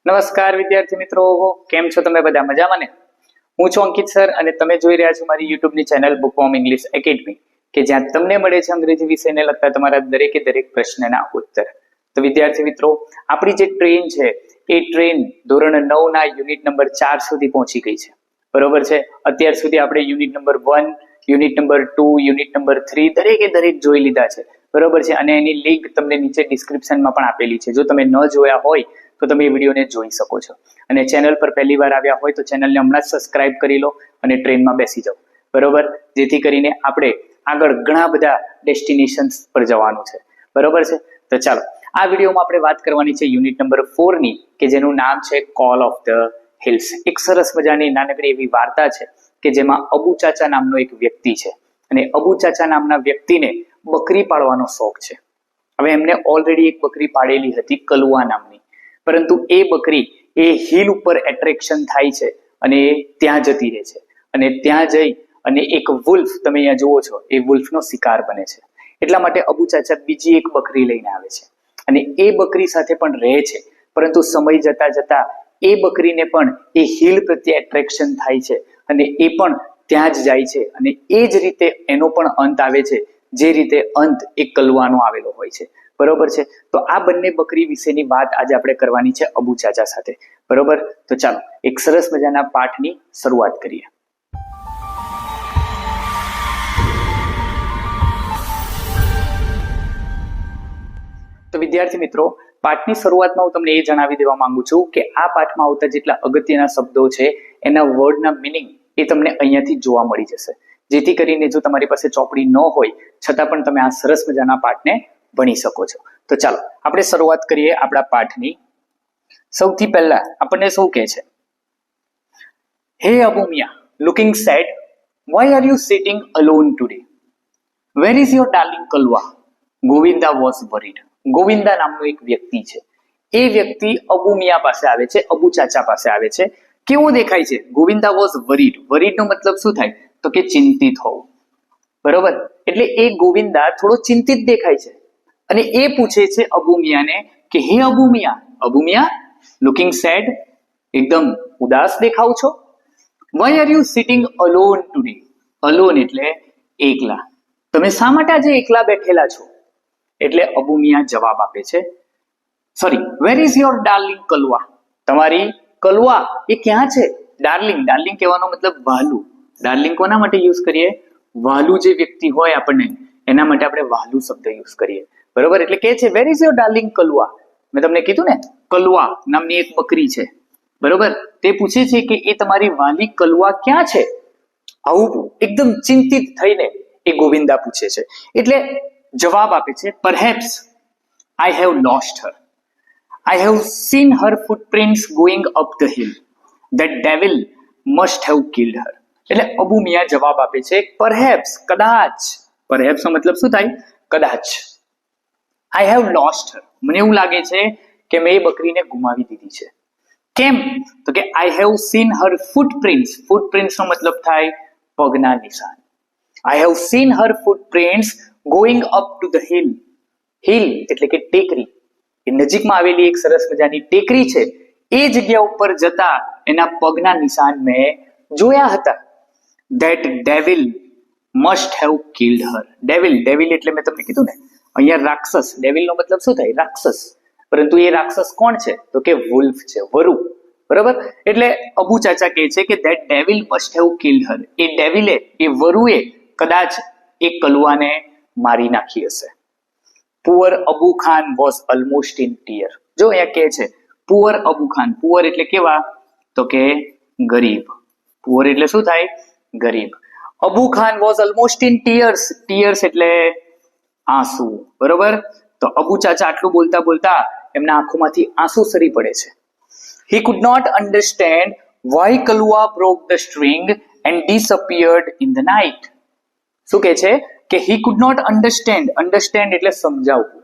નમસ્કાર વિદ્યાર્થી મિત્રો, કેમ છો તમે બધા? મજામાં ને? હું છું અંકિત સર અને તમે જોઈ રહ્યા છો મારી યુટ્યુબની ચેનલ બુકવોર્મ ઇંગ્લિશ એકેડમી, કે જ્યાં તમને મળે છે અંગ્રેજી વિષયને લગતા તમારા દરેકે દરેક પ્રશ્નના ઉત્તર. તો વિદ્યાર્થી મિત્રો, આપણી જે ટ્રેન છે એ ટ્રેન ધોરણ 9 ના યુનિટ નંબર 4 સુધી પહોંચી ગઈ છે. બરોબર છે. અત્યાર સુધી આપણે unit number 1, unit number 2, unit number 3 દરેકે દરેક જોઈ લીધા છે. બરોબર છે. અને એની લિંક તમને નીચે ડિસ્ક્રિપ્શનમાં પણ આપેલી છે. જો તમે ન જોયા હોય તો તમે એ વિડીયોને જોઈ શકો છો. અને ચેનલ પર પહેલી વાર આવ્યા હોય તો ચેનલને હમણાં જ સબસ્ક્રાઇબ કરી લો અને ટ્રેનમાં બેસી જાઓ. બરોબર, જેથી કરીને આપણે આગળ ઘણા બધા ડેસ્ટિનેશન્સ પર જવાનું છે. બરોબર છે. તો ચાલો, આ વિડીયોમાં આપણે વાત કરવાની છે યુનિટ નંબર 4 ની, કે જેનું નામ છે કોલ ઓફ ધ હિલ્સ. એક સરસ મજાની નાનકડી એવી વાર્તા છે કે જેમાં અબુ ચાચા નામનો એક વ્યક્તિ છે અને અબુ ચાચા નામના વ્યક્તિને બકરી પાળવાનો શોખ છે. હવે એમને ઓલરેડી એક બકરી પાળેલી હતી કલુઆ નામની, પરંતુ એ બકરી એ હિલ ઉપર એટ્રેક્શન થાય છે અને ત્યાં જતી રહે છે. અને ત્યાં જઈ અને એક વુલ્ફ, તમે અહીંયા જુઓ છો, એ વુલ્ફનો શિકાર બને છે. એટલા માટે અબુ ચાચા બીજી એક બકરી લઈને આવે છે અને એ બકરી સાથે પણ રહે છે. પરંતુ સમય જતા જતા એ બકરીને પણ એ હિલ પ્રત્યે એટ્રેક્શન થાય છે અને એ પણ ત્યાં જ જાય છે. અને એ જ રીતે એનો પણ અંત આવે છે, જે રીતે અંત એક કલુઆનો આવેલો હોય છે. બરોબર છે. તો આ બંને બકરી વિશેની વાત આજે આપણે કરવાની છે અબુ ચાચા સાથે. બરોબર, તો ચાલો એક સરસ મજાના પાઠની શરૂઆત કરીએ. તો વિદ્યાર્થી મિત્રો, પાઠની શરૂઆતમાં હું તમને એ જણાવી દેવા માંગુ છું કે આ પાઠમાં આવતા જેટલા અગત્યના શબ્દો છે એના વર્ડના મિનિંગ એ તમને અહીંયાથી જોવા મળી જશે. જેથી કરીને જો તમારી પાસે ચોપડી ન હોય છતાં પણ તમે આ સરસ મજાના પાઠને ભણી શકો છો. તો ચાલો આપણે શરૂઆત કરીએ આપણા પાઠની. સૌથી પહેલા આપણને શું કહે છે? હે Abu Miya, looking said, why are you sitting alone today? Where is your darling Kalwa? Govinda was worried. Govinda નામનો એક વ્યક્તિ છે. એ વ્યક્તિ અબુ મિયા પાસે આવે છે, અબુ ચાચા પાસે આવે છે. કેવો દેખાય છે? Govinda was worried. worried નો મતલબ શું થાય? તો કે ચિંતિત હોવું. બરોબર, એટલે એ ગોવિંદા થોડો ચિંતિત દેખાય છે અને એ પૂછે છે અબુ મિયાને કે હે અબુ મિયા, લુકિંગ સેડ, એકદમ ઉદાસ દેખાવ છો. why are you sitting alone today? alone એટલે એકલા. તમે શા માટે આજે એકલા બેઠેલા છો? એટલે અબુ મિયા જવાબ આપે છે, sorry, where is your darling કલવા? તમારી કલવા એ ક્યાં છે? ડાર્લિંગ કહેવાનો મતલબ વહાલું. ડાર્લિંગ કોના માટે યુઝ કરીએ? વહાલું જે વ્યક્તિ હોય આપણને, એના માટે આપણે વહાલું શબ્દ યુઝ કરીએ. બરોબર, એટલે કે છે where is your darling કલવા? મેં તમને કીધું ને, કલવા નામની એક બકરી છે. બરોબર, તે પૂછે છે કે એ તમારી વાલી કલવા ક્યાં છે? આવું એકદમ ચિંતિત થઈને એ ગોવિંદા પૂછે છે. એટલે જવાબ આપે છે, perhaps I have lost her. I have seen her footprints going up the hill. That devil must have killed her. એટલે અબુ મિયા જવાબ આપે છે, perhaps, કદાચ. perhaps નો મતલબ શું થાય? કદાચ. I have lost her. મને એવું લાગે છે કે મેં એ બકરીને ગુમાવી દીધી છે. કેમ? તો કે I have seen her footprints. footprints નો મતલબ થાય પગના નિશાન. I have seen her footprints going up to the hill. hill એટલે કે ટેકરી. એ નજીકમાં આવેલી એક સરસ મજાની ટેકરી છે. એ જગ્યા ઉપર જતા એના પગના નિશાન મેં જોયા હતા. That devil must have killed her. devil એટલે મેં તમને કીધું ને, અહીંયા રાક્ષસ. ડેવિલ નો મતલબ શું થાય? રાક્ષસ. પરંતુ એ રાક્ષસ કોણ છે? તો કે વુલ્ફ છે, વરુ. બરાબર, એટલે અબુ ચાચા કહે છે કે that devil must have killed her. એ ડેવિલે, એ વરુએ કદાચ એ કલુઆને મારી નાખી હશે. Poor Abu Khan was almost in tear. જો અહીંયા કહે છે પુઅર અબુ ખાન. પુઅર એટલે કેવા? તો કે ગરીબ. પુઅર એટલે શું થાય? ગરીબ. Abu Khan was almost in tears. tears એટલે આંસુ. બરોબર, તો અબુ ચાચા આટલું બોલતા બોલતા એમના આંખોમાંથી આંસુ સરી પડે છે. He could not understand why Kalwa broke the string and disappeared in the night. શું કહે છે? કે he could not understand. understand એટલે સમજાવવું.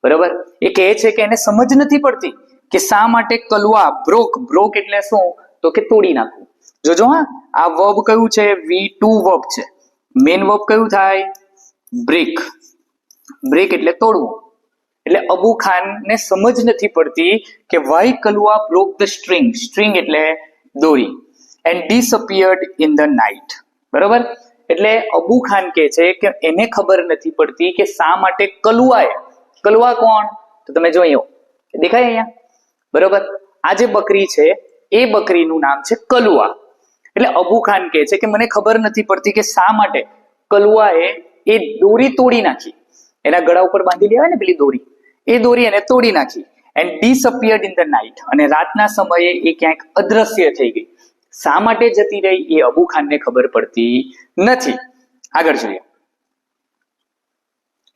બરાબર, એ કહે છે કે એને સમજ નથી પડતી કે શા માટે કલવા broke એટલે શું? તો કે તોડી નાખવું. જોજો હા, આ વર્બ કયું છે? V2 વર્બ છે. મેઇન વર્બ કયું થાય? બ્રેક. બ્રેક એટલે તોડવું. એટલે અબુ ખાન ને સમજ નથી પડતી કે why Kalua broke the string, string એટલે દોરી, and disappeared in the night. બરોબર, એટલે અબુ ખાન કહે છે કે એને ખબર નથી પડતી કે શા માટે કલુઆએ, કલુઆ કોણ, તો તમે જો અહીંયા દેખાય અહીંયા, બરોબર, આ જે બકરી છે એ બકરીનું નામ છે કલુઆ. એટલે અબુ ખાન કહે છે કે મને ખબર નથી પડતી કે શા માટે કલુઆએ એ દોરી તોડી નાખી, એના ગળા ઉપર બાંધી દેવાય ને પેલી દોરી, એ દોરી એને તોડી નાખી, and disappeared in the night, અને રાતના સમયે એ ક્યાંક અદ્રશ્ય થઈ ગઈ. શા માટે જતી રહી એ અબુ ખાનને ખબર પડતી નથી. આગળ જોઈએ,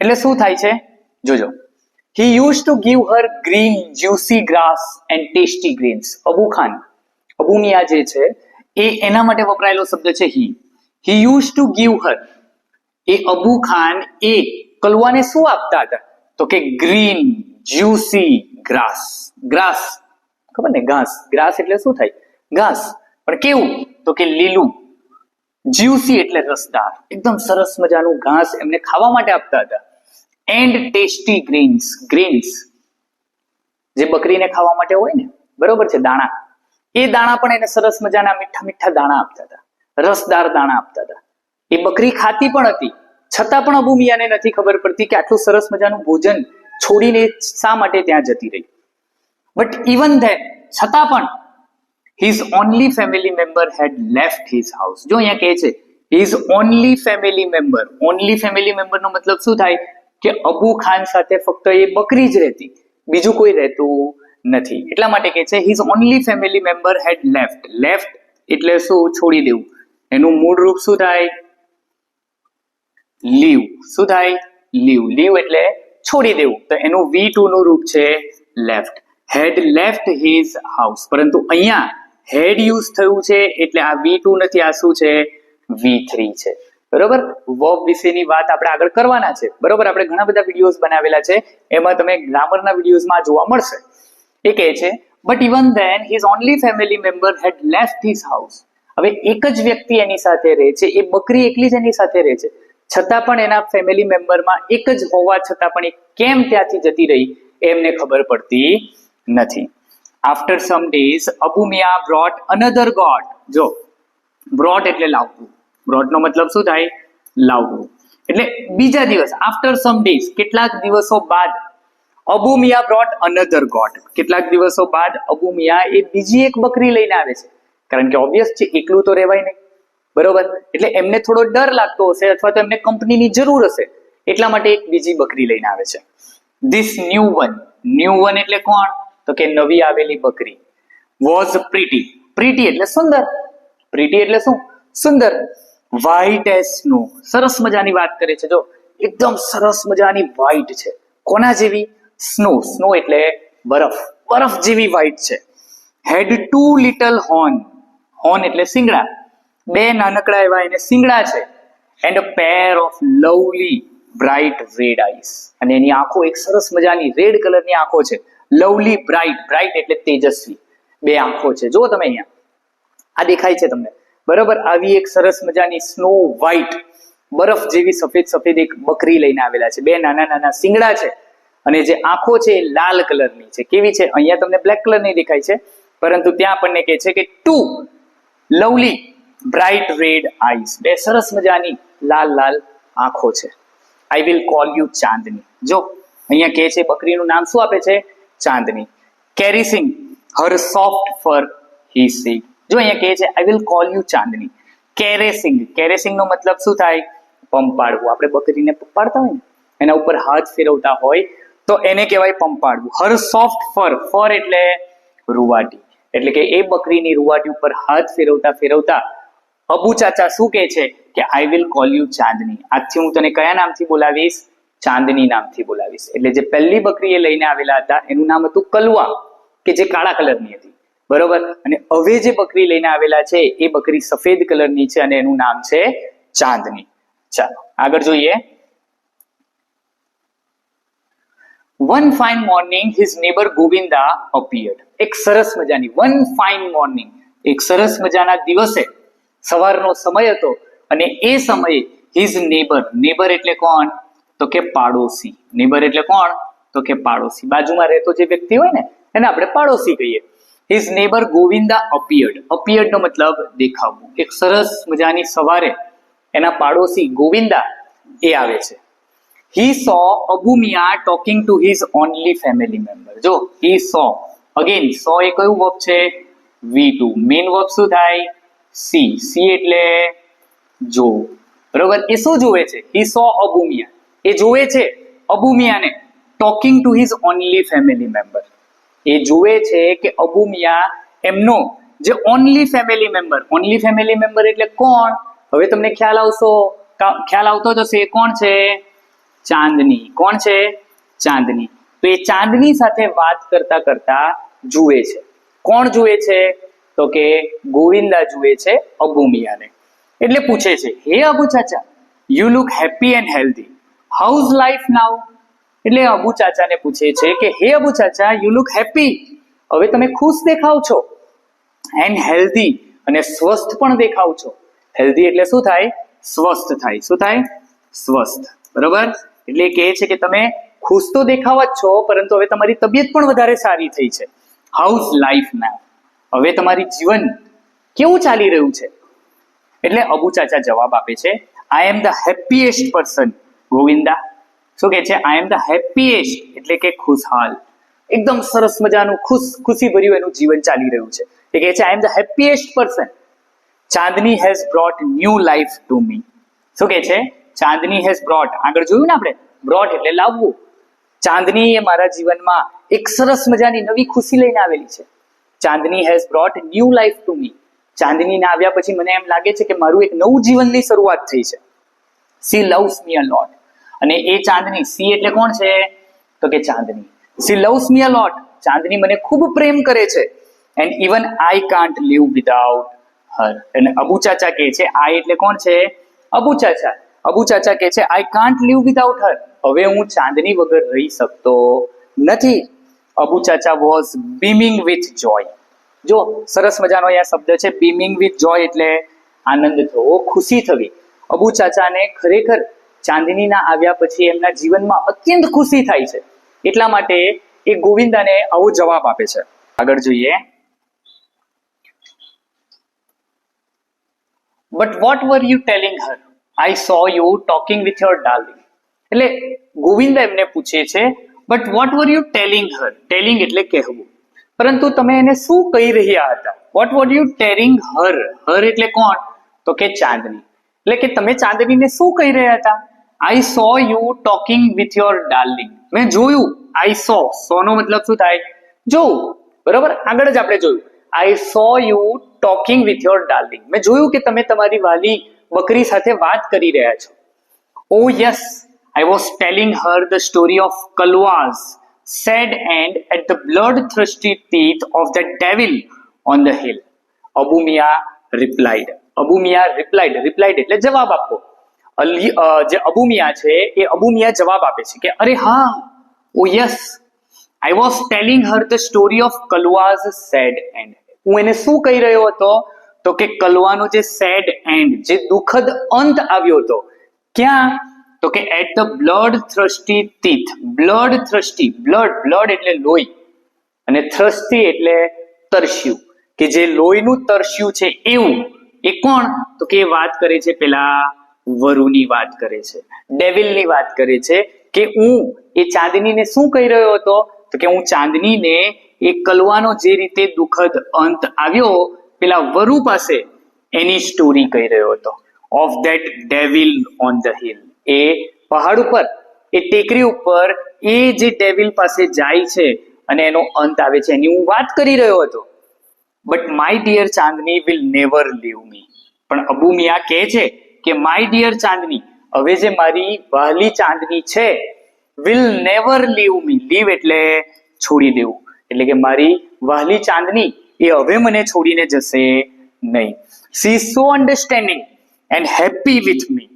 એટલે શું થાય છે જોજો. He used to give her green juicy grass and tasty greens. Abu Khan, Abu મિયા જે છે એ એના માટે વપરાયેલો શબ્દ છે he used to give her, એ અબુ ખાન એ કલુઆને શું આપતા હતા, તો કે ગ્રીન જ્યુસી ગ્રાસ. ગ્રાસ ખબર ને, ઘાસ, ગ્રાસ એટલે શું થાય, ઘાસ, પણ કેવું, તો કે લીલું, જ્યુસી એટલે રસદાર, એકદમ સરસ મજાનું ઘાસ એમને ખાવા માટે આપતા હતા. એન્ડ ટેસ્ટી ગ્રીન્સ, ગ્રીન્સ જે બકરીને ખાવા માટે હોય ને, બરોબર છે, દાણા, એ દાણા પણ એને સરસ મજાના મીઠા મીઠા દાણા આપતા હતા, રસદાર દાણા આપતા હતા. એ બકરી ખાતી પણ હતી, છતાં પણ અબુ મિયાને નથી ખબર પડતી કે આટલું સરસ મજાનું ભોજન છોડીને શા માટે ત્યાં જતી રહી. બટ ઇવન ધેન, છતાં પણ his only family member had left his house. જો અહીંયા કહે છે his only family member, only family member નો મતલબ શું થાય કે અબુ ખાન સાથે ફક્ત એ બકરી જ રહેતી, બીજું કોઈ રહેતું નથી. એટલા માટે કહે છે his only family member had left. left એટલે શું, છોડી દેવું, એનું મૂળ રૂપ શું થાય, લીવ. શું થાય, લીવ, લીવ એટલે છોડી દેવું, તો એનું V2 નું રૂપ છે left. had left his house, પરંતુ અહીંયા હેડ યુઝ થયું છે એટલે આ V2 નથી, આ શું છે, V3 છે. બરોબર, વર્બ વિશેની વાત આપણે આગળ કરવાના છે. બરોબર, આપણે ઘણા બધા વિડીયોઝ બનાવેલા છે, એમાં તમે ગ્રામરના વિડીયોઝમાં જોવા મળશે. એ કહે છે but even then his only family member head left his house. હવે એક જ વ્યક્તિ એની સાથે રહે છે, એ બકરી એકલી જ એની સાથે રહે છે, છતાં પણ એના ફેમિલી મેમ્બરમાં એક જ હોવા છતાં પણ એ કેમ ત્યાંથી જતી રહી એમને ખબર પડતી નથી. After some days, Abu Mia brought another god. જો brought એટલે લાવવું, brought નો મતલબ શું થાય, લાવવું, એટલે બીજા દિવસ. After some days, કેટલાક દિવસો બાદ અબુ મિયા brought another god. કેટલાક દિવસો બાદ અબુ મિયા એ બીજી એક બકરી લઈને આવે છે, કારણ કે ઓબ્વિયસ છે એકલું તો રહેવાય નહીં, બરોબર, એટલે એમને થોડો ડર લાગતો હશે અથવા તો એમને કંપનીની જરૂર હશે, એટલા માટે એક બીજી બકરી લઈને આવે છે. This new one, new one એટલે કોણ, તો કે નવી આવેલી બકરી. was pretty, pretty એટલે સુંદર, pretty એટલે શું, સુંદર. white as snow, સરસ મજાની વાત કરે છે, જો એકદમ સરસ મજાની white છે, કોના જેવી, સ્નો, સ્નો એટલે બરફ, બરફ જેવી white છે. had two little horn, horn એટલે શિંગડા, બે નાનકડા એવા એને શિંગડા છે. and a pair of lovely bright red eyes, અને એની આંખો એક સરસ મજાની રેડ કલરની આંખો છે. લવલી બ્રાઇટ, બ્રાઇટ એટલે તેજસ્વી, બે આંખો છે. જો તમે અહીંયા આ દેખાય છે તમને, બરોબર, આવી એક સરસ મજાની સ્નો વ્હાઇટ, બરફ જેવી સફેદ સફેદ એક બકરી લઈને આવેલા છે, બે નાના નાના શિંગડા છે, અને જે આંખો છે એ લાલ કલરની છે. કેવી છે, અહીંયા તમને બ્લેક કલર નહીં દેખાય છે, પરંતુ ત્યાં આપણને કહે છે કે two lovely bright red eyes, બે સરસ મજાની લાલ લાલ આંખો છે. I will call you Chandni. જો અહીંયા કહે છે બકરીનું નામ શું આપે છે, ચાંદની. કેરીસિંગ હર સોફ્ટ ફર હી સી. જો અહીંયા કહે છે આઈ વિલ કોલ યુ ચાંદની. કેરેસિંગ, કેરેસિંગ નો મતલબ શું થાય, પંપાડવું. આપણે બકરીને પંપાડતા હોય ને, એના ઉપર હાથ ફેરવતા હોય તો એને કહેવાય પંપાડવું. હર સોફ્ટ ફર, ફર એટલે રૂવાટી, એટલે કે એ બકરીની રૂવાટી ઉપર હાથ ફેરવતા ફેરવતા અબુ ચાચા શું કહે છે કે આઈ વિલ કોલ યુ ચાંદની. આજથી હું તને કયા નામથી બોલાવીશ, ચાંદની નામથી બોલાવીશ. એટલે જે પહેલી બકરી એ લઈને આવેલા હતા એનું નામ હતું કલુઆ, કે જે કાળા કલરની હતી, બરોબર, અને હવે જે બકરી લઈને આવેલા છે એ બકરી સફેદ કલરની છે અને એનું નામ છે ચાંદની. ચાલો આગળ જોઈએ. One fine morning his neighbor Govinda appeared. એક સરસ મજાની, one fine morning, એક સરસ મજાના દિવસે સવારનો સમય હતો અને એ સમયે his neighbor, neighbor એટલે કોણ, તો કે પાડોશી. neighbor એટલે કોણ, તો કે પાડોશી. બાજુમાં રહેતો જે વ્યક્તિ હોય ને એને આપણે પાડોશી કહીએ. His neighbour Govinda appeared. Appeared નો મતલબ દેખાવું. એક સરસ મજાની સવારે એના પાડોશી ગોવિંદા એ આવે છે. He saw Abu Mia talking to his only family member. જો he saw, again saw એ કયું વર્બ છે? V2. મેઇન વર્બ શું થાય? see. see એટલે જોવું. બરોબર? એ શું જોવે છે? he saw Abu Mia. એ જોવે છે Abu મિયાને talking to his only family member. એ જોવે છે કે અબુ મિયા એમનો જે ઓનલી ફેમિલી મેમ્બર એટલે કોણ? હવે તમને ખ્યાલ આવતો જશે. કોણ છે? ચાંદની. કોણ છે? ચાંદની. તો એ ચાંદની સાથે વાત કરતા કરતા જુએ છે. કોણ જુએ છે? તો કે ગોવિંદા જુએ છે અબુ મિયાને. એટલે પૂછે છે, હે Abu Chacha, you look happy and healthy, how's life now? એટલે અબુ ચાચાને પૂછે છે કે હે Abu Chacha, you look happy, હવે તમે ખુશ દેખાવ છો, એન્ડ હેલ્ધી, અને સ્વસ્થ પણ દેખાવ છો. હેલ્ધી એટલે શું થાય? સ્વસ્થ થાય. શું થાય? સ્વસ્થ. બરોબર? એટલે કહે છે કે તમે ખુશ તો દેખાવ જ છો, પરંતુ હવે તમારી તબિયત પણ વધારે સારી થઈ છે. હાઉઝ લાઈફ નાઉ? હવે તમારી જીવન કેવું ચાલી રહ્યું છે? એટલે અબુ ચાચા જવાબ આપે છે, I am the happiest person Govinda. શું કે છે? આઈ એમ ધ હેપીએસ્ટ એટલે કે ખુશહાલ, એકદમ સરસ મજાનું ખુશી ભર્યું એનું જીવન ચાલી રહ્યું છે. એ કહે છે, I am the happiest person. Chandni has brought new life to me. શું કે છે? ચાંદની હેઝ બ્રોટ, આગળ જોયું ને આપણે, બ્રોટ એટલે લાવવું. ચાંદની એ મારા જીવનમાં એક સરસ મજાની નવી ખુશી લઈને આવેલી છે. Chandni has brought new life to me. ચાંદનીને આવ્યા પછી મને એમ લાગે છે કે મારું એક નવું જીવનની શરૂઆત થઈ છે. સી લવ્સ મી અ લોટ. અને એ ચાંદની, સી એટલે કોણ છે? તો કે ચાંદની. સી લવ્સ મી અ લોટ. ચાંદની મને ખૂબ પ્રેમ કરે છે. And even I can't live without her. અને અબુ ચાચા કહે છે, આઈ એટલે કોણ છે? અબુ ચાચા. અબુ ચાચા કહે છે, આઈ કાન્ટ લીવ વિધાઉટ હર. હવે હું ચાંદની વગર રહી શકતો નથી. અબુ ચાચા વોઝ બીમિંગ વિથ જોય. જો સરસ મજાનો અહીંયા શબ્દ છે બીમિંગ વિથ જોય, એટલે આનંદ થવો, ખુશી થવી. અબુ ચાચાને ખરેખર ચાંદનીના આવ્યા પછી એમના જીવનમાં અત્યંત ખુશી થાય છે. એટલા માટે એ ગોવિંદાને આવો જવાબ આપે છે. આગળ જોઈએ. But what var you telling Har? I saw you talking with your darling. એટલે ગોવિંદા એમને પૂછે છે, but what var you telling Har? Telling એટલે કહેવું, પરંતુ તમે એને શું કહી રહ્યા હતા? વોટ વર યુ ટેલિંગ હર? હર એટલે કોણ? તો કે ચાંદની. એટલે કે તમે ચાંદનીને શું કહી રહ્યા હતા? I saw you talking with your darling. મેં જોયું. આઈ સો નો મતલબ શું થાય? જોવું. બરોબર? આગળ જ આપણે જોયું. I saw you talking with your darling. મેં જોયું કે તમે તમારી વાલી બકરી સાથે વાત કરી રહ્યા છો. ઓ yes, I was telling her the story of Kalwa's sad end at the blood-thirsty teeth of the devil on the hill. Abu Mia replied. Abu Mia replied. Replied એટલે જવાબ આપવો. જે અબુ મિયા છે એ અબુ મિયા જવાબ આપે છે કે અરે હા, ઓ yes, I was telling her the story of Kalwa's sad end. હું એને શું કહી રહ્યો હતો? તો કે કલવાનો જે સેડ એન્ડ, જે દુઃખદ અંત આવ્યો હતો. ક્યાં? તો કે at the blood thirsty teeth. Blood thirsty, blood એટલે લોહી, અને થ્રસ્ટી એટલે તરસ્યું, કે જે લોહીનું તરસ્યું છે એવું. એ કોણ? તો કે વાત કરે છે પેલા વરુની વાત કરે છે, ડેવિલની વાત કરે છે, કે હું એ ચાંદનીને શું કહી રહ્યો હતો? તો કે હું ચાંદનીને એ કલવાનો જે રીતે દુઃખદ અંત આવ્યો પેલા વરુ પાસે એની સ્ટોરી કહી રહ્યો હતો. Of that devil on the hill. એ પહાડ ઉપર, એ ટેકરી ઉપર એ જે ડેવિલ પાસે જાય છે અને એનો અંત આવે છે એની હું વાત કરી રહ્યો હતો. But my dear Chandni will never leave me. પણ અબુ મિયા કહે છે કે માય ડિયર ચાંદની, હવે જે મારી વહાલી ચાંદની છે, will never leave me. Leave એટલે છોડી દેવું, એટલે કે મારી વહાલી ચાંદની એ હવે મને છોડીને જશે નહીં. She is so understanding and happy with me,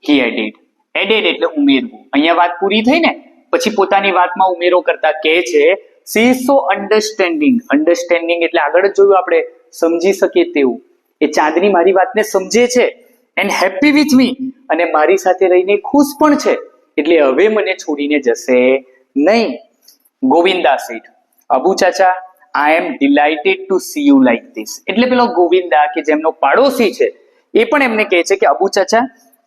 he added. Added એટલે ઉમેરવું. અહીંયા વાત પૂરી થઈ ને પછી પોતાની વાતમાં ઉમેરો કરતા કહે છે C is so understanding. Understanding એટલે આગળ જ જોયું આપણે, સમજી શકીએ તેવું. એ ચાંદની મારી વાતને સમજે છે. એન્ડ હેપી વિથ મી, અને મારી સાથે રહીને ખુશ પણ છે. એટલે હવે મને છોડીને જશે નહીં. Govinda said, Abu chacha I am delighted to see you like this. એટલે પેલો ગોવિંદા કે જેમનો પાડોશી છે એ પણ એમને કહે છે કે Abu chacha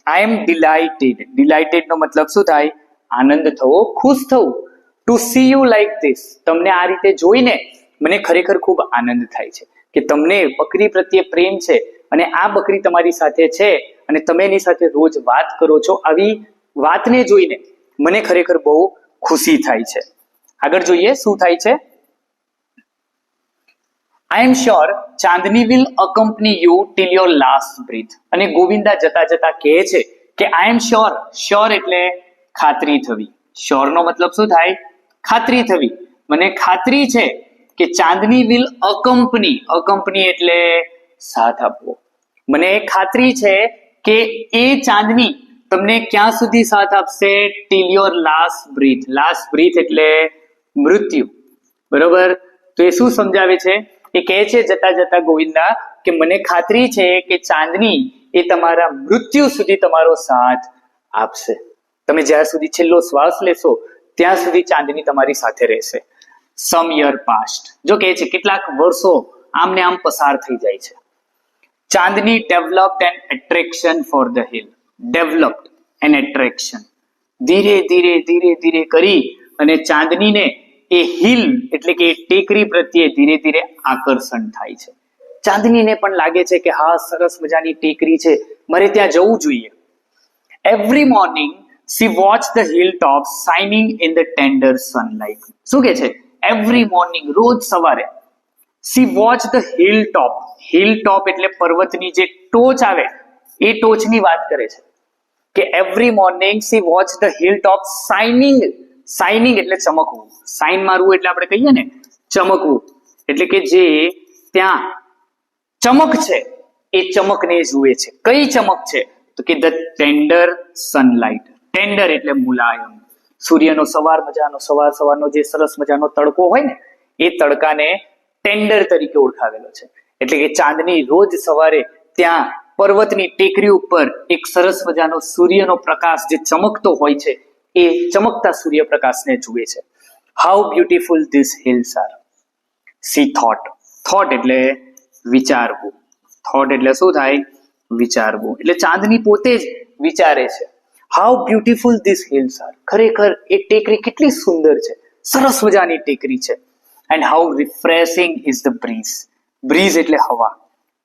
I am delighted. Delighted નો મતલબ શું થાય? આનંદ થવો, ખુશ થવું. To see you like this, તમને આ રીતે જોઈને મને ખરેખર ખૂબ આનંદ થાય છે કે તમને બકરી પ્રત્યે પ્રેમ છે અને આ બકરી તમારી સાથે છે અને તમે એની સાથે રોજ વાત કરો છો. આવી વાતને જોઈને મને ખરેખર બહુ ખુશી થાય છે. આગળ જોઈએ શું થાય છે. I am sure Chandni will accompany you till your last breath. અને ગોવિંદા જતા જતા કહે છે કે I am sure. Sure એટલે ખાતરી થવી. Sure નો મતલબ શું થાય? ખાતરી થવી. મને ખાતરી છે કે ચાંદની will accompany. Accompany એટલે સાથ આપવો. મને ખાતરી છે કે એ ચાંદની તમને ક્યાં સુધી સાથ આપશે? till your last breath. Last breath એટલે મૃત્યુ. બરોબર? તો એ શું સમજાવે છે? એ કહે છે જતા જતા ગોવિંદા કે મને ખાતરી છે કે ચાંદની એ તમારા મૃત્યુ સુધી તમારો સાથ આપશે. તમે જ્યાં સુધી છેલ્લો શ્વાસ લેશો ત્યાં સુધી ચાંદની તમારી સાથે રહેશે. સમ યર પાસ્ટ, જો કહે છે કેટલાક વર્ષો આમને આમ પસાર થઈ જાય છે. Chandni developed an attraction for the hill. Developed an attraction, ધીરે ધીરે ધીરે ધીરે કરી અને ચાંદનીને એ હિલ એટલે કે ટેકરી પ્રત્યે ધીરે ધીરે આકર્ષણ થાય છે. ચાંદનીને પણ લાગે છે કે હા સરસ મજાની ટેકરી છે, મારે ત્યાં જવું જોઈએ. Every morning she watched the hilltops shining in the tender sunlight. શું કે છે? એવરી મોર્નિંગ, રોજ સવારે. she watched the hilltop. hilltop એટલે પર્વતની જે ટોચ આવે એ ટોચની વાત કરે છે કે every morning she watched the hilltops shining. Shining એટલે ચમકવું. સાઇન મારવું એટલે આપણે કહીએ ને ચમકવું. એટલે કે જે ત્યાં ચમક છે એ ચમકને જુએ છે. કઈ ચમક છે? તો કે ધ ટેન્ડર સનલાઇટ. ટેન્ડર એટલે મુલાયમ. સૂર્યનો સવારનો જે સરસ મજાનો તડકો હોય ને એ તડકાને ટેન્ડર તરીકે ઓળખાવેલો છે. એટલે કે ચાંદની રોજ સવારે ત્યાં પર્વતની ટેકરી ઉપર એક સરસ મજાનો સૂર્યનો પ્રકાશ જે ચમકતો હોય છે એ ચમકતા સૂર્યપ્રકાશને જુએ છે. How beautiful this hills are. She thought. Thought એટલે વિચારવું. થોટ એટલે શું થાય? વિચારવું. એટલે ચાંદની પોતે જ વિચારે છે. How beautiful this hills are. ખરેખર એ ટેકરી કેટલી સુંદર છે, સરસ મજાની ટેકરી છે. And how refreshing is the breeze. Breeze એટલે હવા.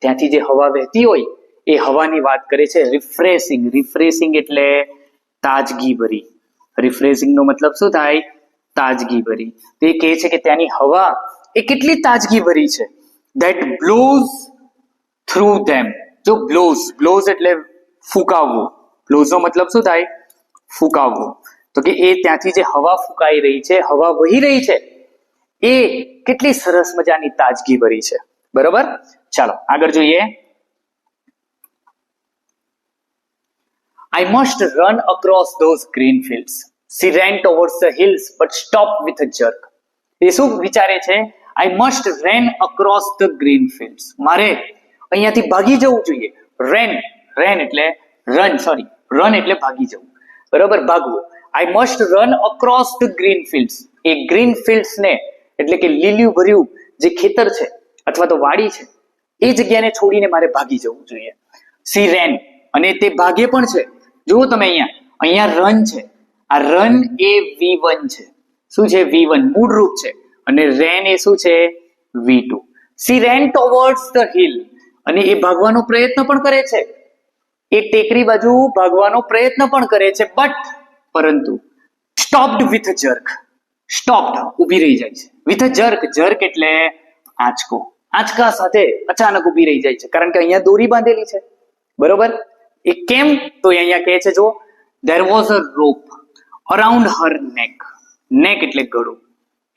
ત્યાંથી જે હવા વહેતી હોય એ હવાની વાત કરે છે. રિફ્રેશિંગ. રિફ્રેશિંગ એટલે તાજગી ભરી. રિફ્રેશિંગ નો મતલબ શું થાય? તાજગી ભરી. તો એ કહે છે કે ત્યાંની હવા એ કેટલી તાજગી ભરી છે. ધેટ બ્લોઝ થ્રુ ધેમ. જો બ્લોઝ એટલે ફૂંકાવવું. બ્લોઝ નો મતલબ શું થાય? ફૂંકાવવું. તો કે એ ત્યાંથી જે હવા ફૂંકાઈ રહી છે, હવા વહી રહી છે એ કેટલી સરસ મજાની તાજગી ભરી છે. બરોબર? ચાલો આગળ જોઈએ. I must run across those green fields. She ran towards the hills but stopped with a jerk. એ શું વિચારે છે? I must run across the green fields. મારે અહીંયાથી ભાગી જવું જોઈએ. run એટલે run એટલે ભાગી જવું. બરોબર? ભાગવું. I must run across the green fields. A green fields ને એટલે કે લીલું ભર્યું જે ખેતર છે અથવા તો વાડી છે એ જગ્યાને છોડીને મારે ભાગી જવું જોઈએ. She ran અને તે ભાગે પણ છે. જુઓ તમે અહીંયા રન છે. આ રન એ V1 છે. શું છે? V1 મૂળ રૂપ છે. અને રેન એ શું છે? V2. She ran towards the hill. અને એ ભાગવાનો પ્રયત્ન પણ કરે છે. એ ટેકરી બાજુ ભાગવાનો પ્રયત્ન પણ કરે છે. પરંતુ stopped with a jerk. stopped ઊભી રહી જાય છે. with a jerk. jerk એટલે આંચકો. આંચકા સાથે અચાનક ઊભી રહી જાય છે કારણ કે અહીંયા દોરી બાંધેલી છે. બરોબર? એ કેમ? તો અહીંયા કહે છે જો there was a rope around her neck. neck એટલે ગળું.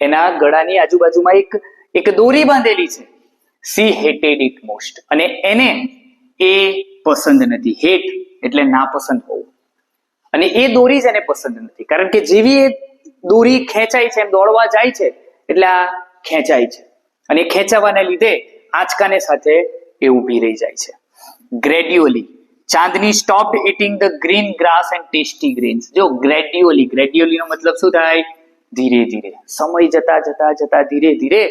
એના ગળાની આજુબાજુમાં એક દોરી બાંધેલી છે. she hated it most. અને એને એ પસંદ નથી. hate એટલે નાપસંદ હોવું. અને એ દોરી જ એને પસંદ નથી કારણ કે જેવી એ દોરી ખેંચાય છે એમ દોડવા જાય છે એટલે આ ખેંચાય છે અને ખેંચાવાને લીધે આંચકાને સાથે એ ઊભી રહી જાય છે. Gradually Chandni stopped eating the green grass and tasty grains. જો ગ્રેડ્યુઅલી નો મતલબ શું થાય? ધીરે ધીરે સમય જતા જતા જતા ધીરે ધીરે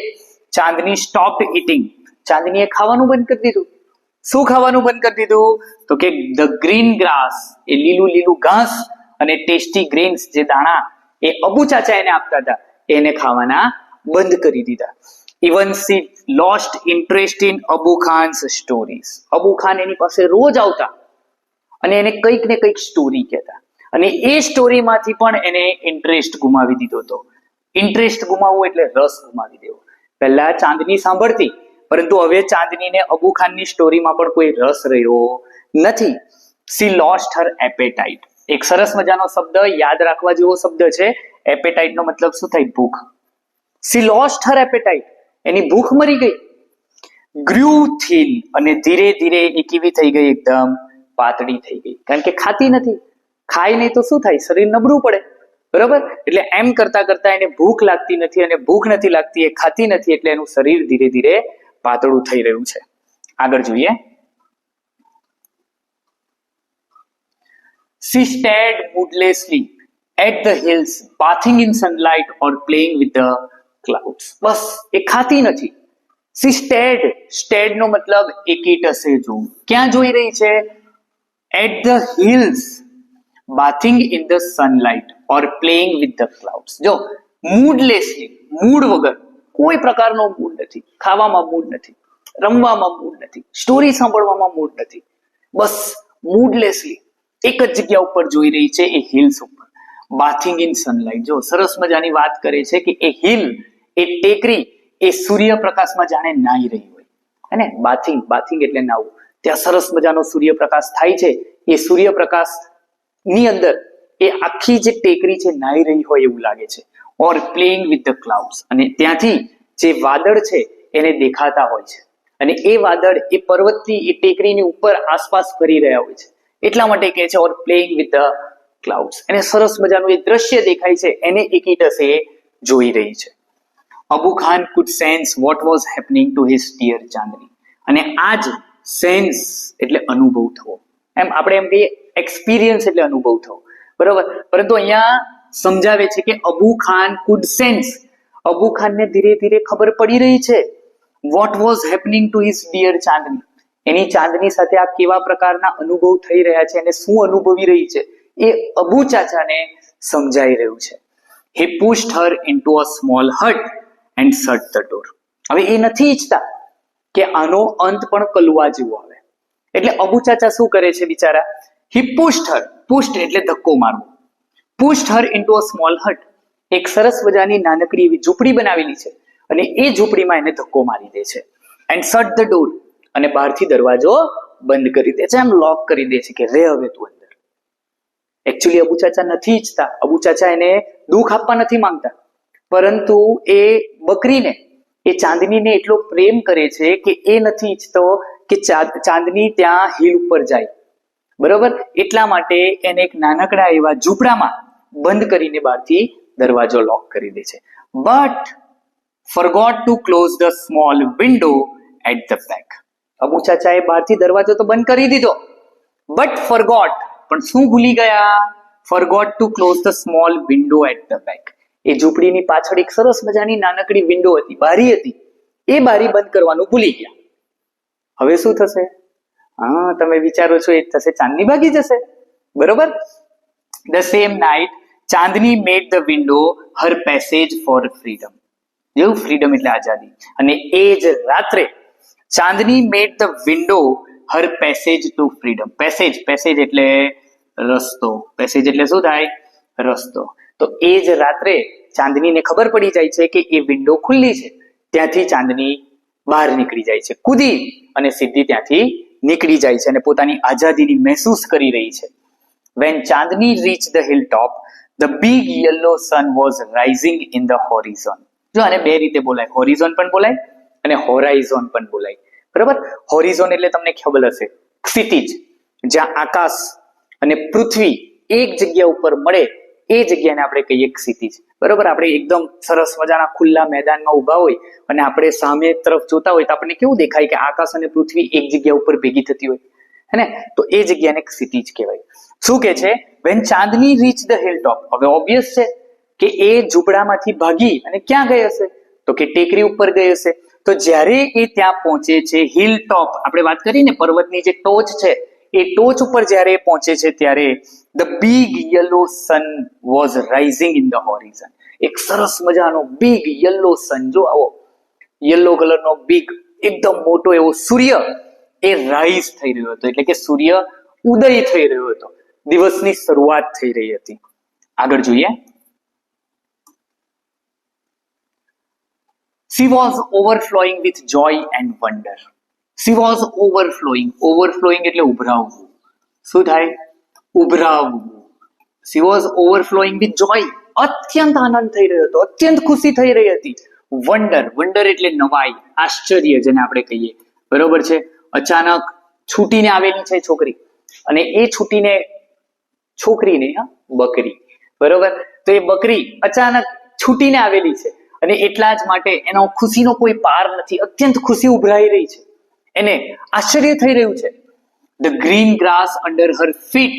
ચાંદની સ્ટોપ્ડ ઇટિંગ. ચાંદનીએ ખાવાનું બંધ કરી દીધું. શું ખાવાનું બંધ કરી દીધું? તો કે ધ ગ્રીન ગ્રાસ, એ લીલું લીલું ઘાસ અને ટેસ્ટી ગ્રેન્સ, જે દાણા એ અબુ ચાચા એને આપતા હતા, એને ખાવાના બંધ કરી દીધા. Even she lost interest in Abu Khan's stories. Abu Khan એની પાસે રોજ આવતા અને એને કંઈક ને કંઈક સ્ટોરી કહેતા, અને એ સ્ટોરીમાંથી પણ એને ઇન્ટરેસ્ટ ગુમાવી દીધો હતો. ઇન્ટરેસ્ટ ગુમાવવું એટલે રસ ગુમાવી દેવો. પહેલા ચાંદની સાંભળતી, પરંતુ હવે ચાંદનીને અબુ ખાનની સ્ટોરીમાં પણ કોઈ રસ રહ્યો નથી. C lost her appetite. એક સરસ મજાનો શબ્દ, યાદ રાખવા જેવો શબ્દ છે. એપેટાઇટ નો મતલબ શું થાય? ભૂખ. She lost her appetite. એની ભૂખ મરી ગઈ. Grew thin. અને ધીરે ધીરે એ કેવી થઈ ગઈ? એકદમ પાતળી થઈ ગઈ. કારણ કે ખાતી નથી. ખાય નહીં તો શું થાય? શરીર નબળું પડે. બરાબર? એટલે એમ કરતા કરતા એને ભૂખ લાગતી નથી, અને ભૂખ નથી લાગતી, એ ખાતી નથી, એટલે એનું શરીર ધીરે ધીરે પાતળું થઈ રહ્યું છે. આગળ જોઈએ. She stared moodlessly at the hills, bathing in sunlight or playing with the clouds. બસ એ ખાતી નથી. She stared. Stared નો મતલબ એકીટસે જોવું. ક્યાં જોઈ રહી છે? At the hills, bathing in the sunlight or playing with the clouds. જો moodlessly, મૂડ વગર, કોઈ પ્રકારનો મૂડ નથી. ખાવામાં મૂડ નથી, રમવામાં મૂડ નથી, સ્ટોરી સાંભળવામાં મૂડ નથી. બસ મૂડલેસલી એક જ જગ્યા ઉપર જોઈ રહી છે, એ હિલ્સ ઉપર. Bathing in sunlight. જો સરસ મજાની વાત કરે છે કે એ હિલ, એ ટેકરી, એ સૂર્યપ્રકાશમાં જાણે નાહી રહી હોય. હે ને? બાથિંગ, બાથિંગ એટલે નાવું. ત્યાં સરસ મજાનો સૂર્યપ્રકાશ થાય છે. એ સૂર્યપ્રકાશ ની અંદર એ આખી જે ટેકરી છે નાહી રહી હોય એવું લાગે છે. ઓર પ્લેઇંગ વિથ ધ ક્લાઉડ્સ. અને ત્યાંથી જે વાદળ છે એને દેખાતા હોય છે, અને એ વાદળ એ પર્વતની, એ ટેકરીની ઉપર આસપાસ ફરી રહ્યા હોય છે. એટલા માટે કહે છે ઓર પ્લેઇંગ વિથ ધ ક્લાઉડ્સ. એને સરસ મજાનું એ દ્રશ્ય દેખાય છે, એને એકીટસે જોઈ રહી છે. Abu Khan could sense what was happening to his dear ચાંદની. અને આ જ સેન્સ એટલે અનુભવ થવો. એમ આપણે એમ કહીએ એક્સપિરિયન્સ એટલે અનુભવ થવો. બરોબર? પરંતુ અહીંયા સમજાવે છે કે અબુ ખાન could sense. અબુ ખાનને ધીરે ધીરે ખબર પડી રહી છે what was happening to his dear ચાંદની. એની ચાંદની સાથે આ કેવા પ્રકારના અનુભવ થઈ રહ્યા છે અને શું અનુભવી રહી છે, એ અબુ ચાચાને સમજાઈ રહ્યું છે. He pushed her into a small hut and shut the door. હવે એ નથી ઈચ્છતા કે આનો અંત પણ કલવા જેવો આવે, એટલે અબુ ચાચા શું કરે છે બિચારા? He pushed her. pushed એટલે ધક્કો મારવો. pushed her into a small hut. એક સરસ મજાની નાનકડી એવી ઝૂંપડી બનાવેલી છે, અને એ ઝૂંપડીમાં એને ધક્કો મારી દે છે. and shut the door. અને બહારથી દરવાજો બંધ કરી દે છે, એમ લોક કરી દે છે કે રે હવે તું અંદર. એકચ્યુઅલી અબુ ચાચા નથી ઈચ્છતા, અબુ ચાચા એને દુઃખ આપવા નથી માંગતા, પરંતુ એ બકરીને, એ ચાંદનીને એટલો પ્રેમ કરે છે કે એ નથી ઈચ્છતો કે ચાંદની ત્યાં હિલ ઉપર જાય. બરોબર? એટલા માટે એને એક નાનકડા એવા ઝૂંપડામાં બંધ કરીને બહારથી દરવાજો લોક કરી દે છે. But forgot to close the small window at the back. Abu ચાચાએ બહારથી દરવાજો તો બંધ કરી દીધો, બટ ફોરગોટ, પણ શું ભૂલી ગયા? Forgot to close the small window at the back. એ ઝૂંપડીની પાછળ એક સરસ મજાની નાનકડી વિન્ડો હતી, બારી હતી, એ બારી બંધ કરવાનું ભૂલી ગયા. હવે શું થશે? હા, તમે વિચારો છો એ થશે, ચાંદની ભાગી જશે. બરોબર? The same night Chandni made the window her passage for freedom. જેવું ફ્રીડમ એટલે આઝાદી. અને એ જ રાત્રે Chandni made the window her passage to freedom. Passage, passage એટલે રસ્તો. પેસેજ એટલે શું થાય? રસ્તો. તો એ જ રાત્રે ચાંદનીને ખબર પડી જાય છે કે એ વિન્ડો ખુલ્લી છે, ત્યાંથી ચાંદની બહાર નીકળી જાય છે, કૂદી અને સીધી ત્યાંથી નીકળી જાય છે અને પોતાની આઝાદીની મહેસૂસ કરી રહી છે. When Chandni reached the hilltop, the big yellow sun was rising in the horizon. જો આને બે રીતે બોલાય, હોરિઝોન પણ બોલાય અને હોરાઇઝોન પણ બોલાય. બરાબર? હોરિઝોન એટલે તમને ખબર હશે, ક્ષિતિજ, જ્યાં આકાશ અને પૃથ્વી એક જગ્યા ઉપર મળે એ જગ્યાને આપણે કહીએ ક્ષિતિજ. બરોબર? આપણે એકદમ સરસ મજાના ખુલ્લા મેદાનમાં ઉભા હોય અને આપણે સામે તરફ જોતા હોય તો આપણને કેવું દેખાય કે આકાશ અને પૃથ્વી એક જગ્યા ઉપર ભેગી થતી હોય, હે ને? તો એ જગ્યાને ક્ષિતિજ કહેવાય. શું કે છે? When Chandni reach the hill top. હવે ઓબ્વિયસ છે કે એ ઝૂંપડામાંથી ભાગી અને ક્યાં ગઈ હશે? તો કે ટેકરી ઉપર ગઈ હશે. તો જ્યારે એ ત્યાં પહોંચે છે, હિલ ટોપ, આપણે વાત કરી ને પર્વતની જે ટોચ છે, એ ટોચ ઉપર જ્યારે એ પહોંચે છે ત્યારે the big yellow sun was rising in the horizon. એક સરસ મજાનો બિગ યલો સન, જો આવો યલો કલરનો બિગ એકદમ મોટો એવો સૂર્ય એ રાઈઝ થઈ રહ્યો હતો, એટલે કે સૂર્ય ઉદય થઈ રહ્યો હતો, દિવસની શરૂઆત થઈ રહી હતી. આગળ જોઈએ. She was overflowing with joy and wonder. She was overflowing. Overflowing એટલે ઉભરાવવું. શું થાય? ઉભરાવવું. She was overflowing with joy. અત્યંત આનંદ થઈ રહ્યો હતો, અત્યંત ખુશી થઈ રહી હતી. વન્ડર, વન્ડર એટલે નવાઈ, આશ્ચર્ય જેને આપણે કહીએ, બરોબર છે. અચાનક છૂટીને આવેલી છે છોકરી, અને એ છૂટીને છોકરીને બકરી, બરોબર, તો એ બકરી અચાનક છૂટીને આવેલી છે અને એટલા જ માટે એનો ખુશીનો કોઈ પાર નથી, અત્યંત ખુશી ઉભરાઈ રહી છે, એને આશ્ચર્ય થઈ રહ્યું છે. The green grass under her feet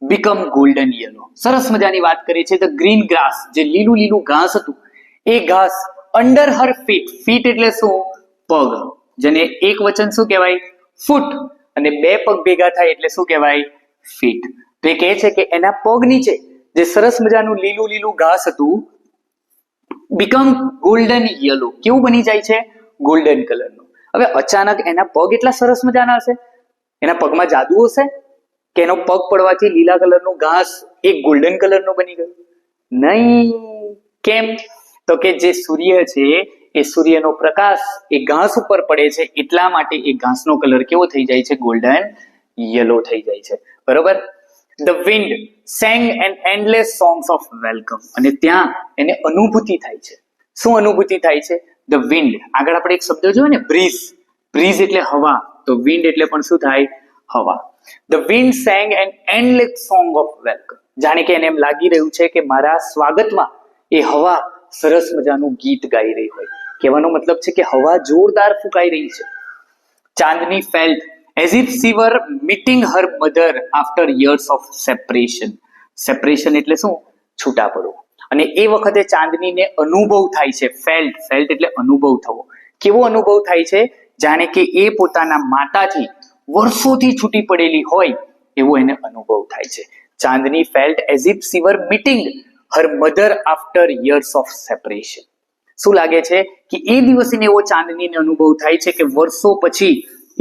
become golden yellow. સરસ મજાની વાત કરી છે. ધ ગ્રીન ગ્રાસ, જે લીલું લીલું ઘાસ હતું, એ ઘાસ અંડર હર ફીટ, ફીટ એટલે શું? પગ, જેને એક વચન શું કહેવાય? ફૂટ, અને બે પગ ભેગા થાય એટલે શું કહેવાય? ફીટ. તો એ કહે છે કે એના પગ નીચે જે સરસ મજાનું લીલું લીલું ઘાસ હતું, બીકમ ગોલ્ડન યલો, કેવું બની જાય છે? ગોલ્ડન કલરનું. હવે અચાનક એના પગ એટલા સરસ મજાના હશે, એના પગમાં જાદુ હશે કે એનો પગ પડવાથી લીલા કલરનું ઘાસ એક ગોલ્ડન કલરનું બની ગયું? નહીં. કેમ? તો કે જે સૂર્ય છે એ સૂર્યનો પ્રકાશ એ ઘાસ ઉપર પડે છે, એટલા માટે એ ઘાસનો કલર કેવો થઈ જાય છે? ગોલ્ડન યલો થઈ જાય છે, બરોબર. The wind sang an endless songs of welcome. અને ત્યાં એને અનુભૂતિ થાય છે. શું અનુભૂતિ થાય છે? The wind. આગળ આપણે એક શબ્દ જોયો ને, બ્રીઝ. બ્રીઝ એટલે હવા, તો wind એટલે પણ શું થાય? હવા. The wind sang an endless song of welcome. જાણે કે એને એમ લાગી રહ્યું છે કે મારા સ્વાગતમાં એ હવા સરસ મજાનું ગીત ગાઈ રહી હોય. કહેવાનો મતલબ છે કે હવા જોરદાર ફૂંકાઈ રહી છે. ચાંદની felt as if she were meeting her mother after years of separation. Separation એટલે શું? છૂટા પડવું. અને એ વખતે ચાંદનીને અનુભવ થાય છે. ફેલ્ટ, ફેલ્ટ એટલે અનુભવ થવો. કેવો અનુભવ થાય છે? જાણે કે એ પોતાના માતાથી વર્ષોથી છૂટી પડેલી હોય એવો એને અનુભવ થાય છે. ચાંદની felt as if she were meeting her mother after years of separation. શું લાગે છે કે એ દિવસે એવો ચાંદનીને અનુભવ થાય છે કે વર્ષો પછી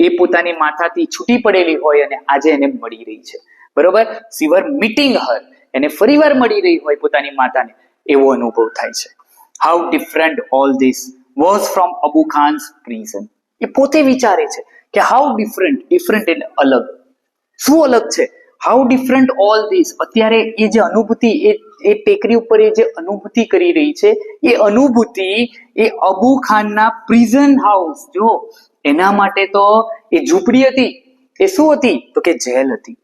એ પોતાની માતાથી છૂટી પડેલી હોય અને આજે એને મળી રહી છે, બરોબર. she were meeting her, એને ફરીવાર મળી રહી હોય પોતાની માતાને, એવો અનુભવ થાય છે. how different all this was from Abu ખાન's prison. એ પોતે વિચારે છે કે how different, different એટલે અલગ. શું અલગ છે? how different all this. અત્યારે એ જે અનુભૂતિ, એ ટેકરી ઉપર એ જે અનુભૂતિ કરી રહી છે, એ અનુભૂતિ એ અબુ ખાનના પ્રિઝન હાઉસ, જો એના માટે તો એ ઝૂંપડી હતી, એ શું હતી? તો કે જેલ હતી.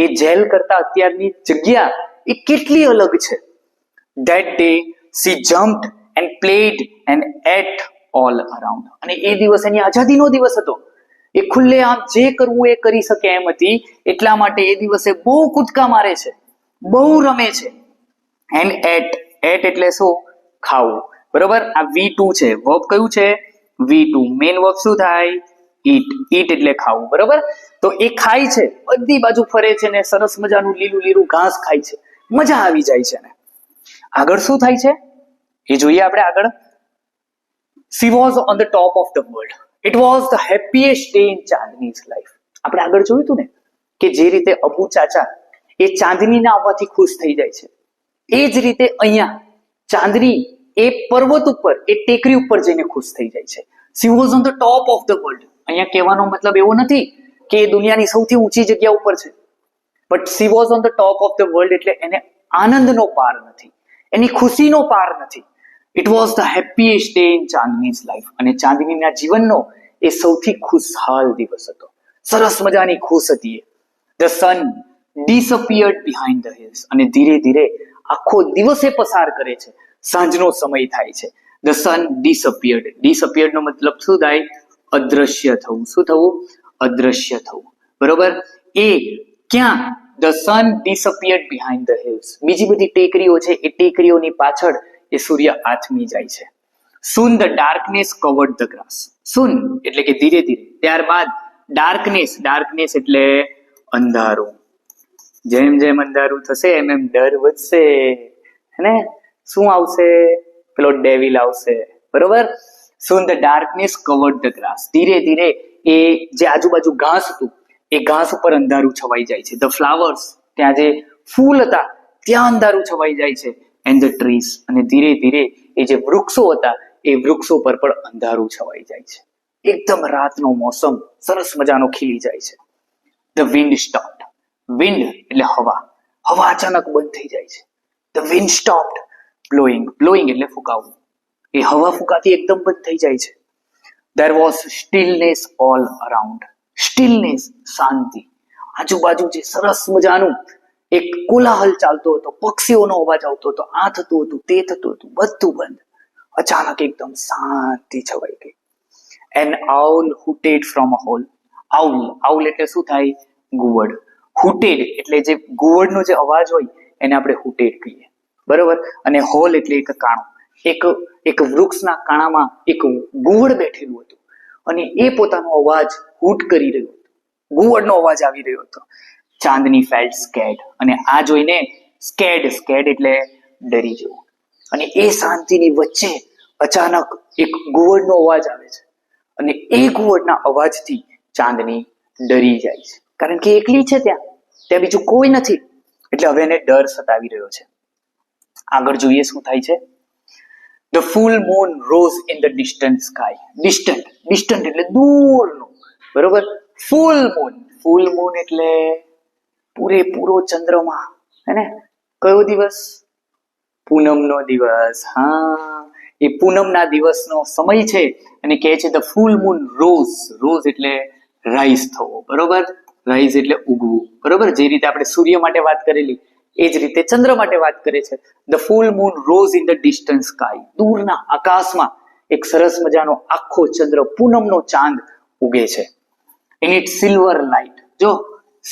એ જેલ કરતા અત્યારની જગ્યા એ કેટલી અલગ છે. That day she jumped and played and ate all around. અને એ દિવસ એની આઝાદીનો દિવસ હતો. એ ખુલ્લે આમ જે કરવું એ કરી શકે એમ હતી, એટલા માટે એ દિવસે બહુ કૂદકા મારે છે, બહુ રમે છે. and ate, ate એટલે શું? ખાવું, બરોબર. આ V2 છે, વર્બ કયું છે? V2. મેઇન વર્બ શું થાય? eat. eat એટલે ખાવું, બરોબર. તો એ ખાય છે, બધી બાજુ ફરે છે ને સરસ મજાનું લીલું લીલું ઘાસ ખાય છે, મજા આવી જાય છે ને. આગળ શું થાય છે એ જોઈએ આપણે આગળ. She was on the top of the world. It was the happiest day in ચાંદની's life. આપણે આગળ જોયું હતું ને કે જે રીતે અબુ ચાચા એ ચાંદનીના આવવાથી ખુશ થઈ જાય છે, એ જ રીતે અહીંયા ચાંદની એ પર્વત ઉપર, એ ટેકરી ઉપર જઈને ખુશ થઈ જાય છે. She was on the top of the world. અહીંયા કહેવાનો મતલબ એવો નથી કે એ દુનિયાની સૌથી ઊંચી જગ્યા ઉપર છે, but she was on the top of the world એટલે એને આનંદનો પાર નથી, એની ખુશીનો પાર નથી. It was the happiest day in ચાંદની's life. અને ચાંદનીના જીવનનો એ સૌથી ખુશહાલ દિવસ હતો. સરસ મજાની ખુશ હતી. The sun disappeared behind the hills. અને ધીરે ધીરે આખો દિવસે પસાર કરે છે, સાંજનો સમય થાય છે. The sun disappeared. Disappeared નો મતલબ શું થાય? અદ્રશ્ય થવું. શું થવું? અદ્રશ્ય થવું, બરોબર. એ ક્યાં? The sun disappeared behind the hills. બીજી બધી ટેકરીઓ છે એ ટેકરીઓની પાછળ એ સૂર્ય આથમી જાય છે. Soon the darkness covered the grass. Soon એટલે કે ધીરે ધીરે. ત્યારબાદ darkness એટલે અંધારું. જેમ જેમ અંધારું થશે એમ એમ ડર વધશે, હે? શું આવશે? પેલો ડેવિલ આવશે, બરોબર? Soon the darkness covered the grass. ધીરે ધીરે એ જે આજુબાજુ ઘાસ હતું એ ઘાસ ઉપર અંધારું છવાઈ જાય છે. The flowers, ત્યાં જે ફૂલ હતા ત્યાં અંધારું છવાઈ જાય છે. And the trees, અને ધીરે ધીરે એ જે વૃક્ષો હતા એ વૃક્ષો પર પણ અંધારું છવાઈ જાય છે. એકદમ રાતનો મોસમ સરસ મજાનો ખીલી જાય છે. The wind stopped. Wind એટલે હવા. હવા અચાનક બંધ થઈ જાય છે. The wind stopped blowing. Blowing એટલે ફૂંકાવું. એ હવા ફૂંકાતી એકદમ બંધ થઈ જાય છે. There was stillness all around. Stillness, શાંતિ. આજુબાજુ જે સરસ મજાનું એક કોલાહલ ચાલતો હતો, પક્ષીઓનો અવાજ આવતો હતો, આ થતું હતું, તે થતું હતું, બધું બંધ. અચાનક એકદમ શાંતિ છવાઈ ગઈ. An owl hooted from a hole. Owl એટલે શું થાય? ઘુવડ. Hooted એટલે જે ઘુવડનો જે અવાજ હોય એને આપણે hooted કહીએ, બરોબર? અને હોલ એટલે એક કાણું. એક વૃક્ષના કાણામાં એક ઘુવડ બેઠેલું હતું અને એ પોતાનો અવાજ હૂટ કરી રહ્યું હતું. ઘુવડનો અવાજ આવી રહ્યો હતો. ચાંદની felt scared, અને આ જોઈને scared એટલે ડરી જવું. અને એ શાંતિની વચ્ચે અચાનક એક ઘુવડનો અવાજ આવે છે અને એ ઘુવડના અવાજથી ચાંદની ડરી જાય છે, કારણ કે એકલી છે ત્યાં બીજું કોઈ નથી. એટલે હવે એને ડર સતાવી રહ્યો છે. આગળ જોઈએ શું થાય છે. The full moon rose in the distant sky. Distant એટલે દૂરનું, બરોબર? Full moon એટલે પૂરેપૂરો ચંદ્રમા, હે ને? કયો દિવસ? પૂનમનો દિવસ. હા, એ પૂનમના દિવસનો સમય છે અને કહે છે the full moon rose એટલે રાઈઝ થવો, બરોબર? રાઈઝ એટલે ઉગવું, બરોબર? જે રીતે આપણે સૂર્ય માટે વાત કરેલી એ જ રીતે ચંદ્ર માટે વાત કરે છે. The full moon rose in the distant sky. દૂરના આકાશમાં એક સરસ મજાનો આખો ચંદ્ર, પૂનમનો ચાંદ ઉગે છે. In its silver light. જો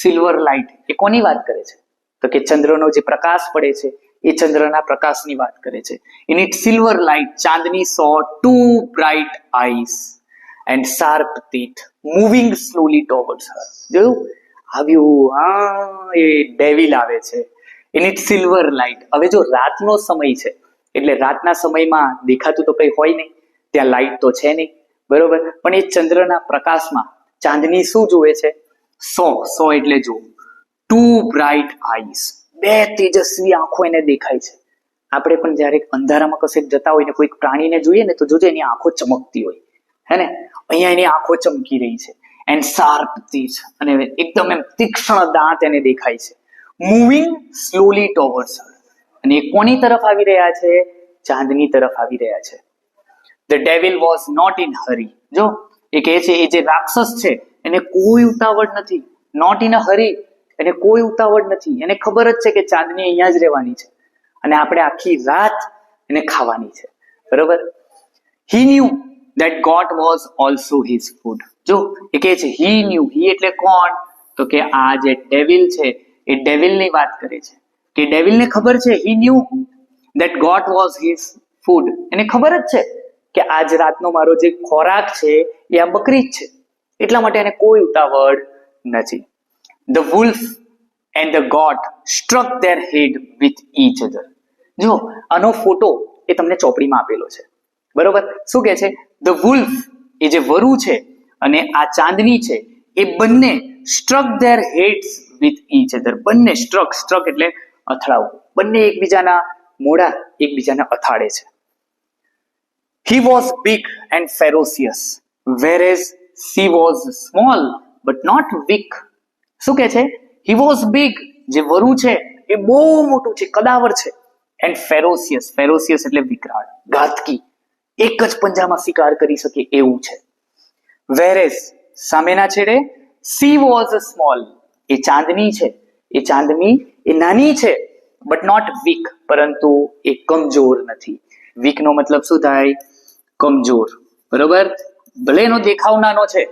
સિલ્વર લાઇટ એ કોની વાત કરે છે? તો કે ચંદ્રનો જે પ્રકાશ પડે છે એ ચંદ્રના પ્રકાશની વાત કરે છે. In its silver light, Chandni saw two bright eyes and sharp teeth moving slowly towards her. જોયું? આવ્યું, હા, એ ડેવિલ આવે છે. In its silver light. હવે જો રાતનો સમય છે એટલે રાતના સમયમાં દેખાતું તો કઈ હોય નહીં, ત્યાં લાઇટ તો છે નહીં, બરોબર? પણ એ ચંદ્રના પ્રકાશમાં ચાંદની શું જુએ છે? સો એટલે જો ટુ બ્રાઇટ આઈસ, બે તેજસ્વી આંખો એને દેખાય છે. આપણે પણ જ્યારે અંધારામાં કશેક જતા હોય ને કોઈક પ્રાણીને જોઈએ ને તો જોજે એની આંખો ચમકતી હોય, હે ને? અહીંયા એની આંખો ચમકી રહી છે. એન્ડ શાર્પ ટીથ, અને એકદમ એમ તીક્ષ્ણ દાંત એને દેખાય છે. મૂવિંગ સ્લોલી ટુવર્ડ્સ હર, અને એ કોની તરફ આવી રહ્યા છે? ચાંદની તરફ આવી રહ્યા છે. The devil was not in hurry. જો એ કહે છે એ જે રાક્ષસ છે એને કોઈ ઉતાવળ નથી. નોટ ઇન અ હરી, એને કોઈ ઉતાવળ નથી. એને ખબર જ છે કે ચાંદની અહીંયા જ રહેવાની છે અને આપણે આખી રાત એને ખાવાની છે, બરોબર? He knew that God was also his food. જો એ કહે છે he knew, he એટલે કોણ? તો કે આ જે ડેવિલ છે એ ડેવિલની વાત કરે છે કે ડેવિલને ખબર છે. He knew that God was his food. એને ખબર જ છે કે આજ રાતનો મારો જે ખોરાક છે એ આ બકરી જ છે, એટલા માટે એને કોઈ ઉતાવળ નથી. The wolf and the goat struck their head with each other. જો આનો ફોટો એ તમને ચોપડીમાં આપેલો છે, બરોબર? શું કહે છે? The wolf એ જે વરુ છે અને આ ચાંદની છે એ બંને struck their heads with each other. બંને struck એટલે અથડાવું. બંને એકબીજાના મોઢા એકબીજાને અથાડે છે. He was big and ferocious, whereas she was small but not weak. શું કહે છે? He was big, જે વરુ છે એ બહુ મોટું છે, કદાવર છે. And ferocious એટલે વિકરાળ, ઘાતકી, એક જ પંજામાં શિકાર કરી શકે એવું છે. Whereas સામેના છેડે she was small, એ ચાંદની છે, એ નાની છે, but not weak, પરંતુ એ કમજોર નથી. વીક નો મતલબ શું થાય? કમજોર, બરોબર? ભલે એનો દેખાવ નાનો છે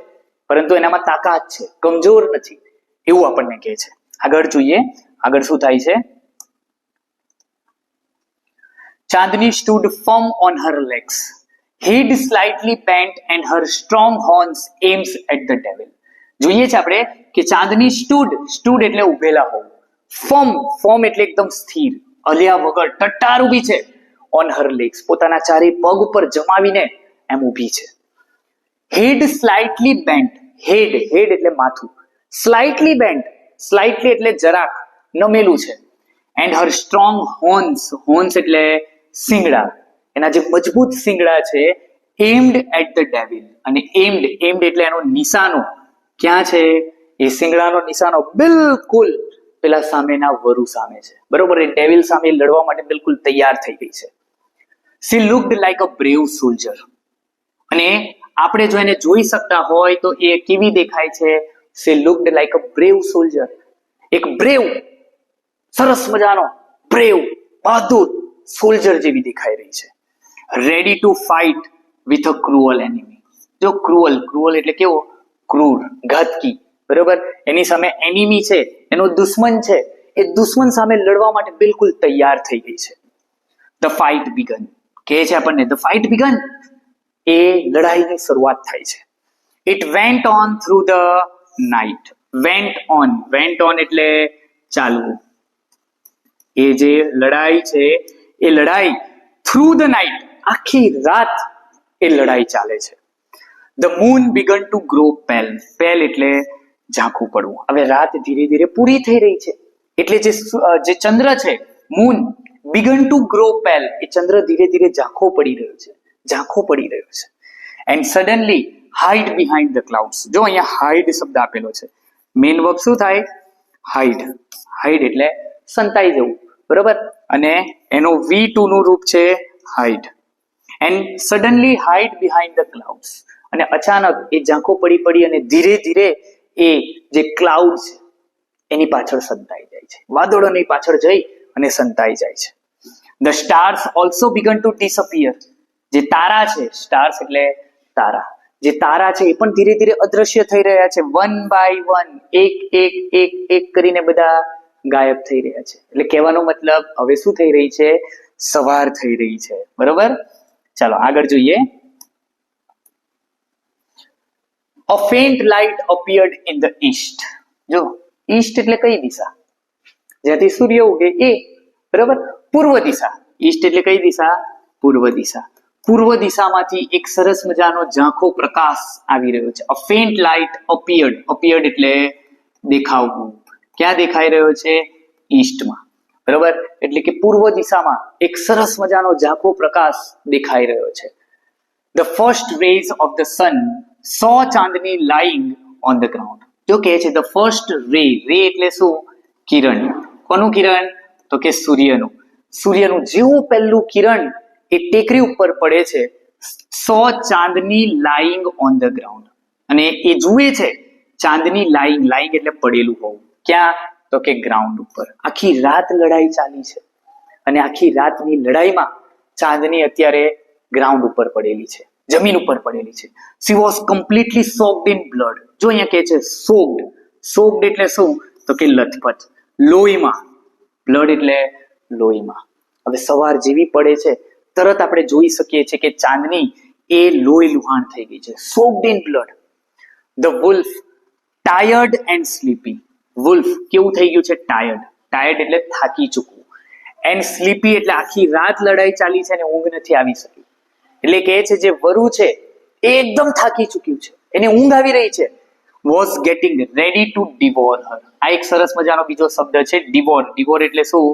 પરંતુ એનામાં તાકાત છે, કમજોર નથી, એવું આપણને કહે છે. આગળ જોઈએ, આગળ શું થાય છે? ચાંદની stood firm on her legs, head slightly bent and her strong horns aims at the devil. જોઈએ છે આપણે કે ચાંદની stood એટલે ઉભેલા હોવું, firm એટલે એકદમ સ્થિર, હલ્યા વગર ટટ્ટાર ઊભી છે, on her legs પોતાના ચારે પગ ઉપર જમાવીને એમ ઊભી છે. head slightly bent, head એટલે માથું, slightly bent એટલે જરાક નમેલું છે, and her strong horns એટલે સિંગડા, એના જે મજબૂત સિંગડા છે, aimed at the devil, અને aimed એટલે એનો નિશાનો ક્યાં છે? એ સિંગડાનો નિશાનો બિલકુલ પેલા સામેના વરુ સામે છે, બરોબર? એ ડેવિલ સામે લડવા માટે બિલકુલ તૈયાર થઈ ગઈ છે. she looked like a brave soldier, અને આપણે જો એને જોઈ શકતા હોય તો એ કેવી દેખાય છે? she looked like a brave soldier, એક બ્રેવ, સરસ મજાનો બ્રેવ, બહાદુર સોલ્જર જેવી દેખાઈ રહી છે. ready to fight with a cruel enemy. જો ક્રુઅલ એટલે કેવો? ક્રૂર, ઘાતકી, બરોબર? એની સામે એનિમી છે, એનો દુશ્મન છે, એ દુશ્મન સામે લડવા માટે બિલકુલ તૈયાર થઈ ગઈ છે. the fight began, કહે છે આપણને the fight began, એ લડાઈની શરૂઆત થાય છે. it went on through the night. went on એટલે ચાલવું. એ જે લડાઈ છે એ લડાઈ થ્રુ ધ નાઇટ, આખી રાત એ લડાઈ ચાલે છે. The moon began to grow પેલ એટલે ઝાંખું પડવું. હવે રાત ધીરે ધીરે પૂરી થઈ રહી છે એટલે જે ચંદ્ર છે, મૂન, બિગન ટુ ગ્રો પેલ, એ ચંદ્ર ધીરે ધીરે ઝાંખો પડી રહ્યો છે. And suddenly hide behind the clouds. જો અહીંયા હાઇડ શબ્દ આપેલો છે, મેઇન વર્બ શું થાય? હાઇડ એટલે સંતાઈ જવું, બરોબર? અને એનો V2 નું રૂપ છે hide. And suddenly hide behind the clouds, અને અચાનક એ ઝાંખો પડી અને ધીરે ધીરે એ જે ક્લાઉડ છે એની પાછળ સંતાઈ જાય છે, વાદળોની પાછળ જઈ અને સંતાઈ જાય છે. The stars also begin to disappear. જે તારા છે, સ્ટાર્સ એટલે તારા, જે તારા છે એ પણ ધીરે ધીરે અદ્રશ્ય થઈ રહ્યા છે. વન બાય વન, એક કરીને બધા ગાયબ થઈ રહ્યા છે. એટલે કહેવાનો મતલબ હવે શું થઈ રહી છે? સવાર થઈ રહી છે, બરોબર? ચાલો આગળ જોઈએ. A faint light appeared in the east. જો ઈસ્ટ એટલે કઈ દિશા? જ્યાંથી સૂર્ય ઉગે એ, બરોબર? પૂર્વ દિશા. ઈસ્ટ એટલે કઈ દિશા? પૂર્વ દિશા. પૂર્વ દિશામાંથી એક સરસ મજાનો ઝાંખો પ્રકાશ આવી રહ્યો છે. A faint light appeared એટલે દેખાવું. ક્યાં દેખાઈ રહ્યો છે? ઈસ્ટમાં, બરોબર? એટલે કે પૂર્વ દિશામાં એક સરસ મજાનો ઝાંખો પ્રકાશ દેખાઈ રહ્યો છે. The first rays of the sun saw Chandni lying on the ground. જો કહે છે the first ray એટલે શું? કિરણ. કોનું કિરણ? તો કે સૂર્યનું જેવું પહેલું કિરણ એ ટેકરી ઉપર પડે છે, saw Chandni lying on the ground, અને એ જુએ છે ચાંદની lying એટલે પડેલું હોવું. ક્યાં? તો કે ગ્રાઉન્ડ ઉપર. આખી રાત લડાઈ ચાલી છે અને આખી રાતની લડાઈમાં ચાંદની અત્યારે ગ્રાઉન્ડ ઉપર પડેલી છે, જમીન ઉપર પડેલી છે. she was completely soaked in blood. જો અહીંયા કહે છે soaked એટલે શું? તો કે લથપથ, લોહીમાં. બ્લડ એટલે લોહીમાં. હવે સવાર જેવી પડે છે તરત આપણે જોઈ શકીએ છીએ કે ચાંદની એ લોહી લુહાણ થઈ ગઈ છે, soaked in blood. the wolf tired and sleepy. wolf કેવું થઈ ગયું છે? tired એટલે થાકી ચૂકવું, and sleepy એટલે આખી રાત લડાઈ ચાલી છે અને ઊંઘ નથી આવી શકી. એટલે કહે છે જે વરુ છે એ એકદમ થાકી ચૂક્યું છે, એને ઊંઘ આવી રહી છે. was getting ready to devour her. આ એક સરસ મજાનો બીજો શબ્દ છે devour એટલે શું?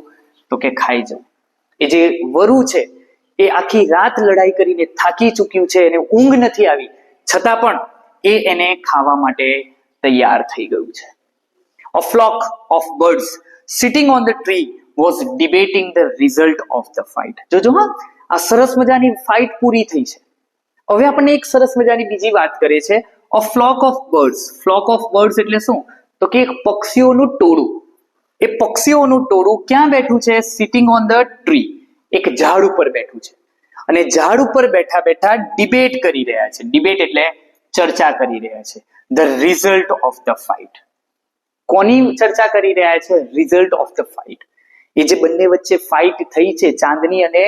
તો કે ખાઈ જવું. એ જે વરુ છે એ આખી રાત લડાઈ કરીને થાકી ચૂક્યું છે, એને ઊંઘ નથી આવી, છતાં પણ એ એને ખાવા માટે તૈયાર થઈ ગયું છે. A flock of birds sitting on the tree was debating the result of the fight. જોજો હા, આ સરસ મજાની ફાઇટ પૂરી થઈ છે. હવે આપણને એક સરસ મજાની બીજી વાત કરે છે. A flock of birds એટલે શું? તો કે એક પક્ષીઓનું ટોળું. એ પક્ષીઓનું ટોળું ક્યાં બેઠું છે? સિટિંગ ઓન ધ ટ્રી, એક ઝાડ ઉપર બેઠું છે, અને ઝાડ ઉપર બેઠા બેઠા ડિબેટ કરી રહ્યા છે. ડિબેટ એટલે ચર્ચા કરી રહ્યા છે. The result of the fight. કોની ચર્ચા કરી રહ્યા છે? Result of the fight. એ જે બંને વચ્ચે ફાઇટ થઈ છે, ચાંદની અને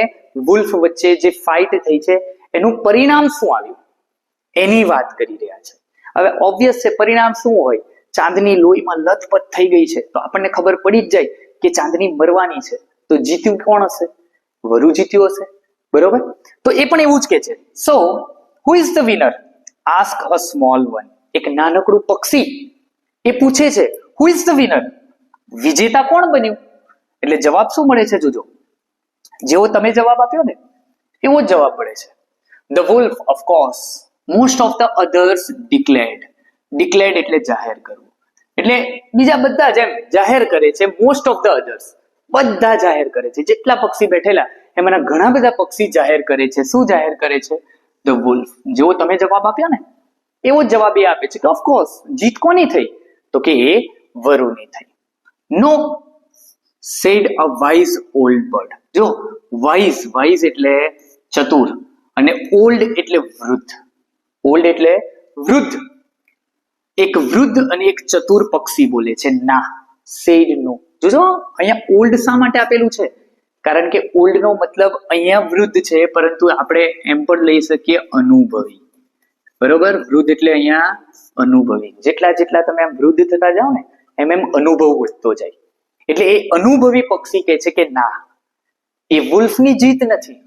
વુલ્ફ વચ્ચે જે ફાઇટ થઈ છે, એનું પરિણામ શું આવ્યું એની વાત કરી રહ્યા છે. હવે ઓબ્વિયસ છે પરિણામ શું હોય? ચાંદની લોહીમાં લથપથ થઈ ગઈ છે, તો આપણને ખબર પડી જ જાય કે ચાંદની મરવાની છે. તો જીત્યું કોણ હશે? વરુ જીત્યું હશે. બરોબર? તો એ પણ એવું જ કે છે. So who is the winner? Ask a small one. એક નાનકડું પક્ષી એ પૂછે છે હુ ઇઝ ધ વિનર? વિજેતા કોણ બન્યું? એટલે જવાબ શું મળે છે? જોજો, જેવો તમે જવાબ આપ્યો ને એવો જ જવાબ મળે છે. The wolf of course, most of the others declared. Declared એટલે જાહેર કરવું, એટલે બીજા બધા જેમ જાહેર કરે છે. મોસ્ટ ઓફ ધ અધર્સ બધા જાહેર કરે છે. જેટલા પક્ષી બેઠેલા એમાંના ઘણા બધા પક્ષી જાહેર કરે છે. શું જાહેર કરે છે? The wolf. જેવો તમે જવાબ આપ્યો ને એવો જ જવાબ એ આપે છે કે ઓફકોર્સ જીત કોની થઈ? તો કે એ વરુની થઈ. નો said a wise old bird. જો wise, wise એટલે ચતુર અને old એટલે વૃદ્ધ. old એટલે વૃદ્ધ. એક વૃદ્ધ અને એક ચતુર પક્ષી બોલે છે ના. said no. જોજો અહીંયા old શા માટે આપેલું છે? કારણ કે old નો મતલબ અહીંયા વૃદ્ધ છે, પરંતુ આપણે એમ પણ લઈ શકીએ અનુભવી. બરોબર? વૃદ્ધ એટલે અહીંયા અનુભવી. જેટલા જેટલા તમે આમ વૃદ્ધ થતા જાઓ ને એમ એમ અનુભવ વધતો જાય. એટલે એ અનુભવી પક્ષી કહે છે કે ના, એ વુલ્ફની જીત નથી.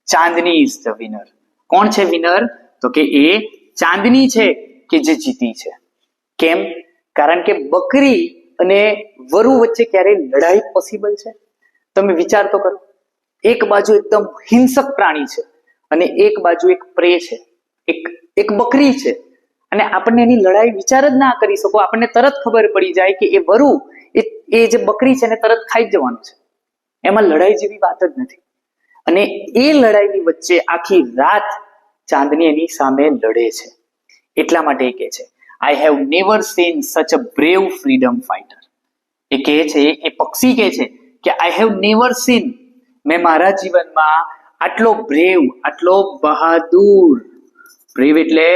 ચાંદની ઇઝ ધ વિનર. કોણ છે વિનર? તો કે એ ચાંદની છે કે જે જીતી છે. કેમ? કારણ કે બકરી અને વરુ વચ્ચે ક્યારે લડાઈ પોસિબલ છે? તમે વિચાર તો કરો. એક બાજુ એકદમ હિંસક પ્રાણી છે અને એક બાજુ એક પ્રે છે, એક બકરી છે, અને આપણને એની લડાઈ વિચાર જ ના કરી શકો. આપણને તરત ખબર પડી જાય કે એ વરુ એ જે બકરી છે એને તરત ખાઈ જ જવાનું છે. એમાં લડાઈ જેવી વાત જ નથી. અને એ લડાઈની વચ્ચે આખી રાત ચાંદની એની સામે લડે છે. એટલા માટે એ કહે છે I have never seen such a brave freedom fighter. એ કહે છે, એ પક્ષી કહે છે કે આઈ હેવ નેવર સીન, મેં મારા જીવનમાં આટલો બ્રેવ, આટલો બહાદુર, બ્રેવ એટલે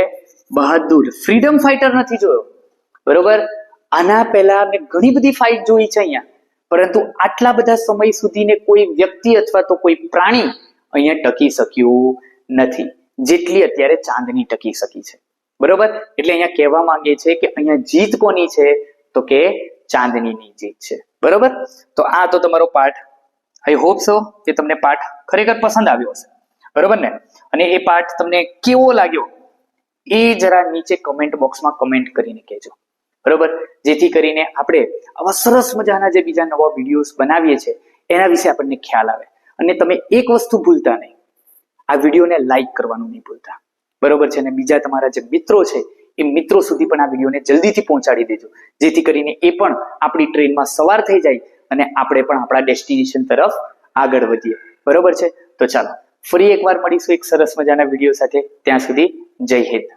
બહાદુર, ફ્રીડમ ફાઇટર નથી જોયો. બરોબર? આના પહેલા મેં ઘણી બધી ફાઇટ જોઈ છે અહીંયા, પરંતુ આટલા બધા સમય સુધીને કોઈ વ્યક્તિ અથવા તો કોઈ પ્રાણી અહીંયા ટકી શક્યું નથી જેટલી અત્યારે ચાંદની ટકી શકી છે. બરોબર? એટલે અહીંયા કહેવા માંગે છે કે અહીંયા જીત કોની છે? તો કે ચાંદનીની જીત છે. બરોબર? તો આ તો તમારો પાઠ. આઈ હોપ સો કે તમને પાઠ ખરેખર પસંદ આવ્યો હશે. બરોબર ને? અને એ પાઠ તમને કેવો લાગ્યો એ જરા નીચે કમેન્ટ બોક્સમાં કમેન્ટ કરીને કહેજો. બરોબર? જેથી કરીને આપણે આવા સરસ મજાના જે બીજા નવા વિડીયોઝ બનાવીએ છીએ એના વિશે આપણને ખ્યાલ આવે. અને તમે એક વસ્તુ ભૂલતા નહીં, આ વિડીયોને લાઈક કરવાનું નહીં ભૂલતા. બરોબર છે? અને બીજા તમારા જે મિત્રો છે એ મિત્રો સુધી પણ આ વિડીયોને જલ્દીથી પહોંચાડી દેજો, જેથી કરીને એ પણ આપણી ટ્રેનમાં સવાર થઈ જાય અને આપણે પણ આપણા ડેસ્ટિનેશન તરફ આગળ વધીએ. બરોબર છે? તો ચાલો ફરી એકવાર મળીશું એક સરસ મજાના વિડીયો સાથે. ત્યાં સુધી જય હિન્દ.